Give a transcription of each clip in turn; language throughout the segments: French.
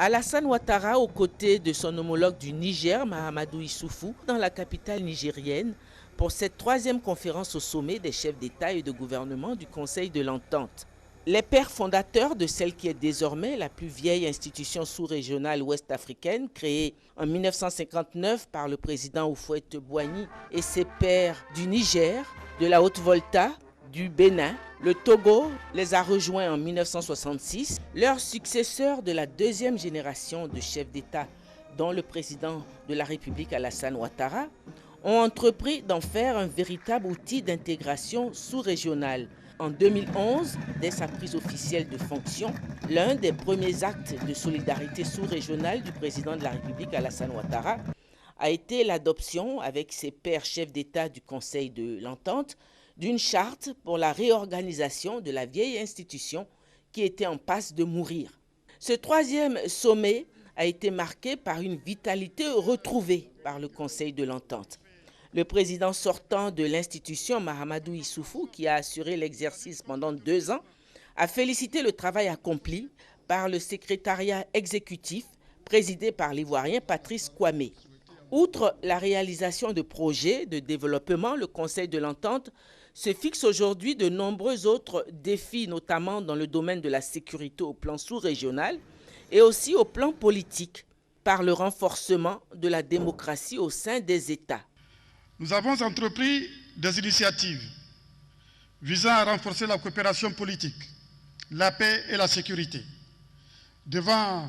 Alassane Ouattara, aux côtés de son homologue du Niger, Mahamadou Issoufou, dans la capitale nigérienne, pour cette troisième conférence au sommet des chefs d'État et de gouvernement du Conseil de l'Entente. Les pères fondateurs de celle qui est désormais la plus vieille institution sous-régionale ouest-africaine, créée en 1959 par le président Houphouët-Boigny et ses pairs du Niger, de la Haute-Volta, du Bénin, le Togo les a rejoints en 1966. Leurs successeurs de la deuxième génération de chefs d'État, dont le président de la République Alassane Ouattara, ont entrepris d'en faire un véritable outil d'intégration sous-régionale. En 2011, dès sa prise officielle de fonction, l'un des premiers actes de solidarité sous-régionale du président de la République Alassane Ouattara a été l'adoption, avec ses pairs chefs d'État du Conseil de l'Entente, d'une charte pour la réorganisation de la vieille institution qui était en passe de mourir. Ce troisième sommet a été marqué par une vitalité retrouvée par le Conseil de l'Entente. Le président sortant de l'institution, Mahamadou Issoufou, qui a assuré l'exercice pendant 2 ans, a félicité le travail accompli par le secrétariat exécutif présidé par l'Ivoirien Patrice Kwame. Outre la réalisation de projets de développement, le Conseil de l'Entente se fixe aujourd'hui de nombreux autres défis, notamment dans le domaine de la sécurité au plan sous-régional et aussi au plan politique, par le renforcement de la démocratie au sein des États. Nous avons entrepris des initiatives visant à renforcer la coopération politique, la paix et la sécurité devant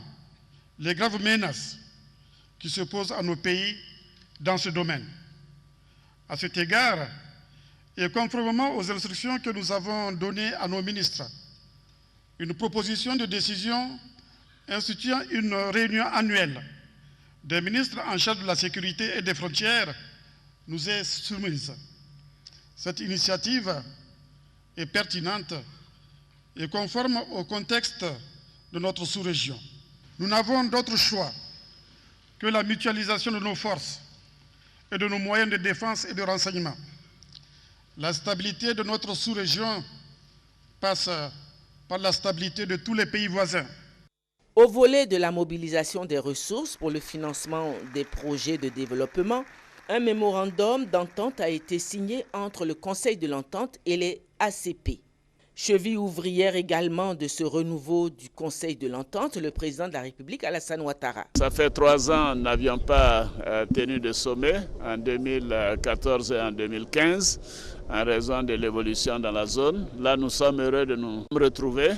les graves menaces qui se posent à nos pays dans ce domaine. À cet égard, et conformément aux instructions que nous avons données à nos ministres, une proposition de décision instituant une réunion annuelle des ministres en charge de la sécurité et des frontières nous est soumise. Cette initiative est pertinente et conforme au contexte de notre sous-région. Nous n'avons d'autre choix que la mutualisation de nos forces et de nos moyens de défense et de renseignement. La stabilité de notre sous-région passe par la stabilité de tous les pays voisins. Au volet de la mobilisation des ressources pour le financement des projets de développement, un mémorandum d'entente a été signé entre le Conseil de l'Entente et les ACP. Cheville ouvrière également de ce renouveau du Conseil de l'Entente, le président de la République Alassane Ouattara. Ça fait 3 ans, nous n'avions pas tenu de sommet, en 2014 et en 2015, en raison de l'évolution dans la zone. Là, nous sommes heureux de nous retrouver.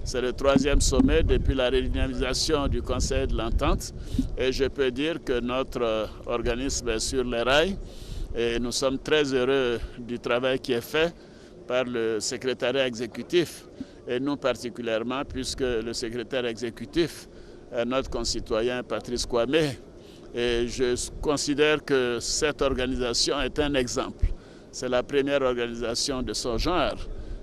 C'est le 3e sommet depuis la redynamisation du Conseil de l'Entente. Et je peux dire que notre organisme est sur les rails. Et nous sommes très heureux du travail qui est fait par le secrétariat exécutif, et nous particulièrement, puisque le secrétaire exécutif est notre concitoyen Patrice Kwame. Et je considère que cette organisation est un exemple. C'est la première organisation de son genre,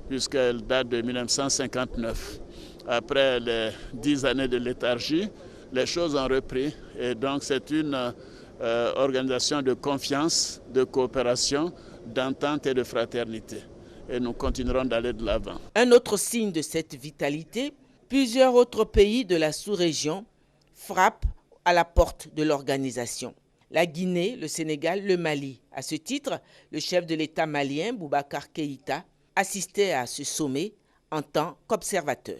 puisqu'elle date de 1959. Après les 10 années de léthargie, les choses ont repris. Et donc c'est une organisation de confiance, de coopération, d'entente et de fraternité. Et nous continuerons d'aller de l'avant. Un autre signe de cette vitalité, plusieurs autres pays de la sous-région frappent à la porte de l'organisation. La Guinée, le Sénégal, le Mali. À ce titre, le chef de l'État malien, Boubacar Keïta, assistait à ce sommet en tant qu'observateur.